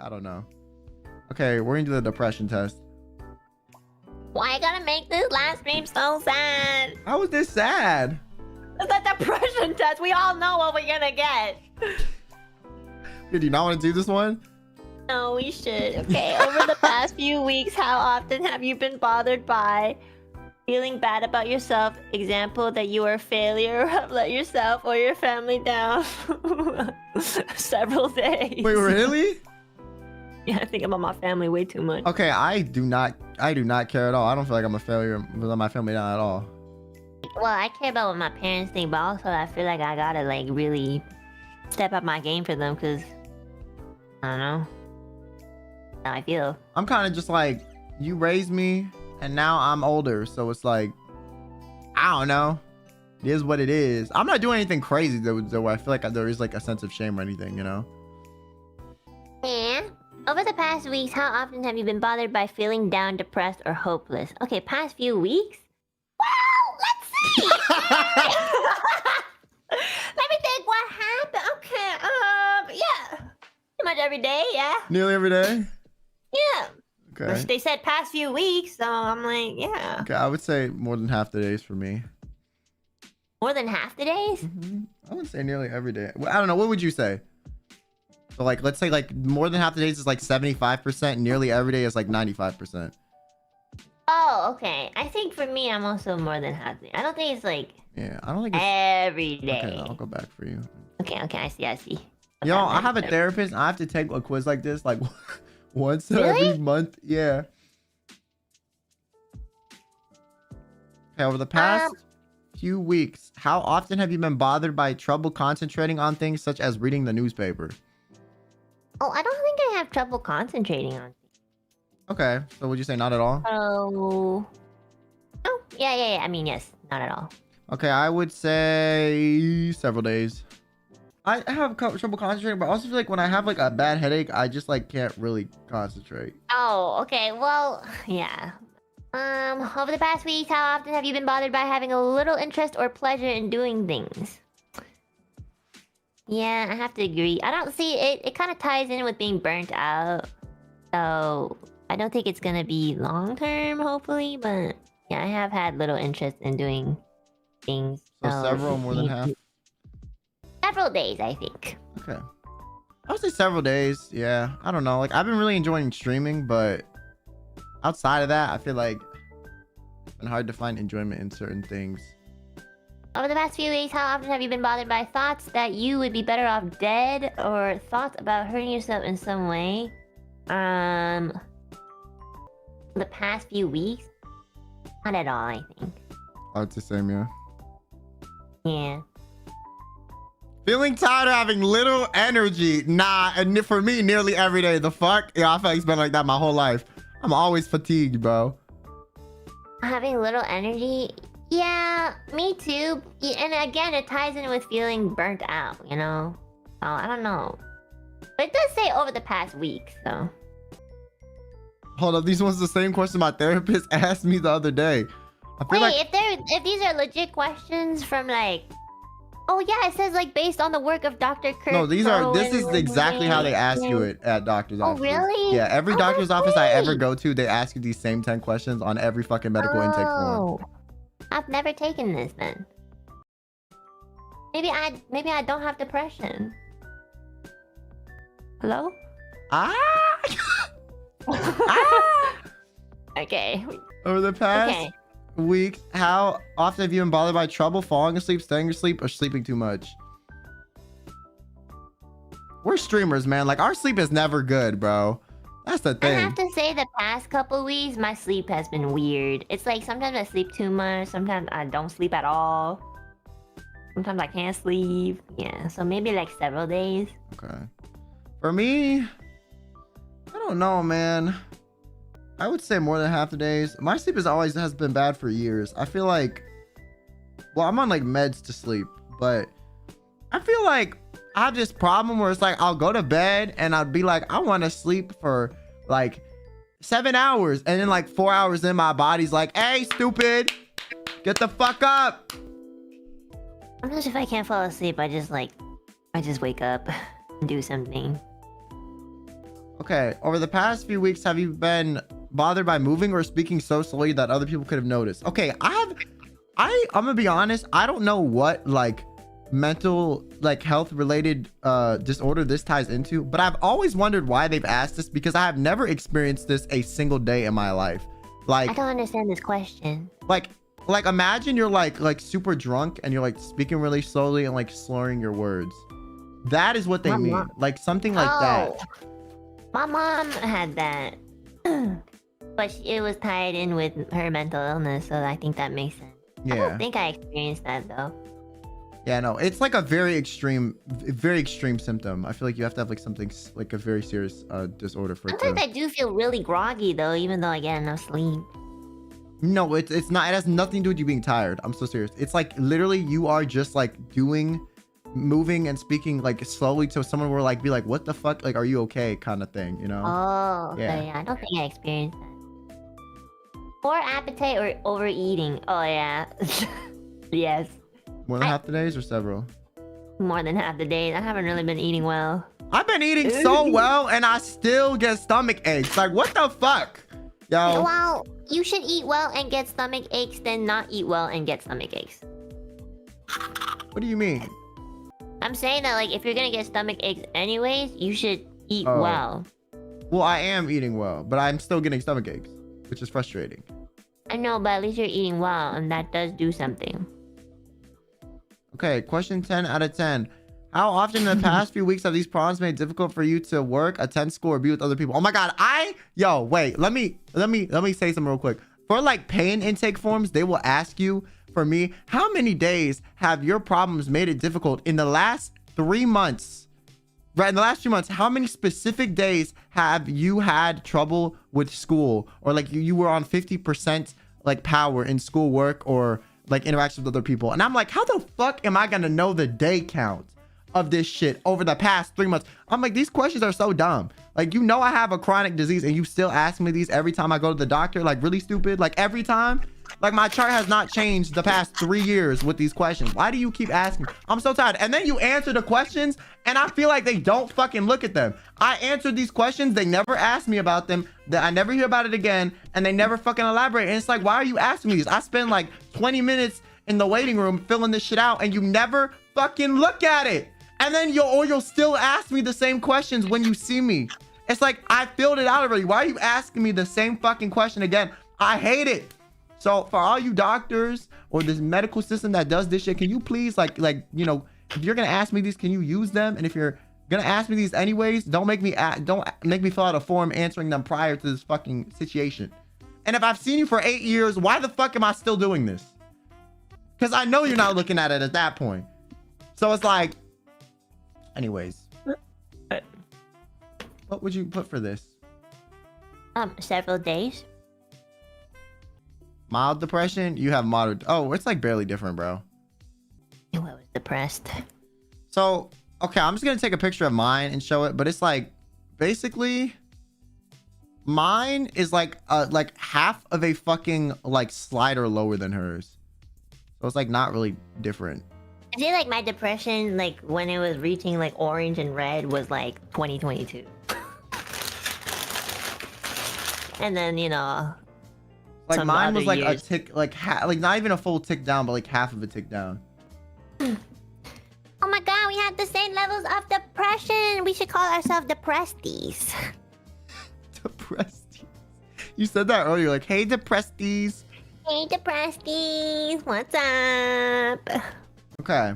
I don't know. Okay, we're into the depression test. Why you gotta make this last stream so sad? How was this sad? It's a depression test. We all know what we're gonna get. Do you not want to do this one? No, we should. Okay, over the past few weeks, how often have you been bothered by feeling bad about yourself? Example, that you are a failure or have let yourself or your family down. Several days. Wait, really? Yeah, I think about my family way too much. Okay, I do not care at all. I don't feel like I'm a failure with my family down at all. Well, I care about what my parents think, but also I feel like I gotta like really step up my game for them, because I don't know how I feel. I'm kind of just like, you raised me and now I'm older, so it's like, I don't know, it is what it is. I'm not doing anything crazy though where I feel like there is like a sense of shame or anything, you know. Yeah. Over the past weeks, how often have you been bothered by feeling down, depressed, or hopeless? Okay, past few weeks? Well, let's see! Let me think what happened. Okay, yeah. Pretty much every day, yeah. Nearly every day? Yeah. Okay. They said past few weeks, so I'm like, yeah. Okay, I would say more than half the days for me. More than half the days? I would say nearly every day. Well, I don't know, what would you say? So like, let's say like more than half the days is like 75%, nearly every day is like 95%. Oh, okay. I think for me, I'm also more than half the day. I don't think it's like... Yeah, I don't think it's... every day. Okay, I'll go back for you. Okay, I see. Yo, I have a therapist and I have to take a quiz like this like once every month. Yeah. Okay, over the past few weeks, how often have you been bothered by trouble concentrating on things such as reading the newspaper? Oh, I don't think I have trouble concentrating on things. Okay, so would you say not at all? Oh. Oh, yeah. I mean, yes, not at all. Okay, I would say several days. I have trouble concentrating, but I also feel like when I have like a bad headache, I just like can't really concentrate. Oh, okay. Well, yeah. Over the past week, how often have you been bothered by having a little interest or pleasure in doing things? Yeah, I have to agree. I don't see it. It kind of ties in with being burnt out. So, I don't think it's gonna be long term, hopefully, but yeah, I have had little interest in doing things. So several, more than half? Several days, I think. Okay. I would say several days. Yeah, I don't know. Like, I've been really enjoying streaming, but outside of that, I feel like it's been hard to find enjoyment in certain things. Over the past few weeks, how often have you been bothered by thoughts that you would be better off dead, or thoughts about hurting yourself in some way? The past few weeks? Not at all, I think. Oh, it's the same, yeah. Yeah. Feeling tired of having little energy. Nah, and for me, nearly every day. The fuck? Yeah, I feel like it's been like that my whole life. I'm always fatigued, bro. Having little energy? Yeah, me too. And again, it ties in with feeling burnt out, you know? Oh, I don't know. But it does say over the past week, so... Hold up, these ones the same question my therapist asked me the other day. I feel Wait, like... if these are legit questions from like... Oh yeah, it says like based on the work of Dr. Kurt. No, this is exactly how they ask you it at doctor's office. Oh really? Yeah, every doctor's office I ever go to, they ask you these same 10 questions on every fucking medical intake form. I've never taken this then. Maybe I don't have depression. Hello? Ah! Okay. Over the past week, how often have you been bothered by trouble falling asleep, staying asleep, or sleeping too much? We're streamers, man. Like, our sleep is never good, bro. That's the thing. I have to say the past couple weeks, my sleep has been weird. It's like sometimes I sleep too much, sometimes I don't sleep at all. Sometimes I can't sleep. Yeah, so maybe like several days. Okay. For me, I don't know, man. I would say more than half the days. My sleep has been bad for years. I feel like, well, I'm on like meds to sleep, but I feel like I have this problem where it's like I'll go to bed and I'll be like, I want to sleep for like 7 hours, and then like 4 hours in, my body's like, hey, stupid, get the fuck up. Sometimes if I can't fall asleep, I just wake up and do something. Okay, over the past few weeks, have you been bothered by moving or speaking so slowly that other people could have noticed? Okay, I'm gonna be honest. I don't know what like mental like health related disorder this ties into, but I've always wondered why they've asked this because I have never experienced this a single day in my life. Like I don't understand this question. Like imagine you're like super drunk and you're like speaking really slowly and like slurring your words. That is what they mean. Like something like that. My mom had that. But it was tied in with her mental illness, so I think that makes sense. Yeah. I don't think I experienced that though. Yeah, no, it's like a very extreme symptom. I feel like you have to have like something like a very serious disorder for it to... Sometimes I do feel really groggy though, even though I get enough sleep. No, it's not. It has nothing to do with you being tired. I'm so serious. It's like literally you are just like moving and speaking like slowly, so someone will like be like, "What the fuck? Like, are you okay?" kind of thing, you know? Oh, yeah. I don't think I experienced that. Poor appetite or overeating. Oh yeah. Yes. More than half the days or several? More than half the days. I haven't really been eating well. I've been eating so well and I still get stomach aches. Like, what the fuck? Yo. Well, you should eat well and get stomach aches, then not eat well and get stomach aches. What do you mean? I'm saying that like if you're gonna get stomach aches anyways, you should eat well. Well, I am eating well, but I'm still getting stomach aches, which is frustrating. I know, but at least you're eating well, and that does do something. Okay, question 10 out of 10. How often in the past few weeks have these problems made it difficult for you to work, attend school, or be with other people? Oh my god, yo, wait, let me say something real quick. For like pain intake forms, they will ask you, for me, how many days have your problems made it difficult in the last 3 months? Right, in the last few months, how many specific days have you had trouble with school? Or like you were on 50% like power in schoolwork or like interactions with other people? And I'm like, how the fuck am I gonna know the day count of this shit over the past 3 months? I'm like, these questions are so dumb. Like, you know I have a chronic disease and you still ask me these every time I go to the doctor? Like, really stupid? Like, every time? Like, my chart has not changed the past 3 years with these questions. Why do you keep asking? I'm so tired. And then you answer the questions and I feel like they don't fucking look at them. I answered these questions, they never asked me about them, that I never hear about it again, and they never fucking elaborate. And it's like, why are you asking me these? I spend like 20 minutes in the waiting room filling this shit out and you never fucking look at it. And then you'll still ask me the same questions when you see me. It's like, I filled it out already. Why are you asking me the same fucking question again? I hate it. So for all you doctors or this medical system that does this shit, can you please like, you know, if you're gonna ask me these, can you use them? And if you're gonna ask me these anyways, don't make me fill out a form answering them prior to this fucking situation. And if I've seen you for 8 years, why the fuck am I still doing this? Because I know you're not looking at it at that point. So it's like, anyways. What would you put for this? Several days. Mild depression? You have moderate. Oh, it's like barely different, bro. I was depressed. So, okay, I'm just gonna take a picture of mine and show it, but it's like, basically, mine is like half of a fucking like slider lower than hers. So it's like not really different. I feel like my depression, like when it was reaching like orange and red, was like 2022. And then, you know, like mine was like years. A tick, like like not even a full tick down, but like half of a tick down. Oh my god, we have the same levels of depression. We should call ourselves depressties. Depressties. You said that earlier, like, hey, depressties. Hey, depressties. What's up? Okay.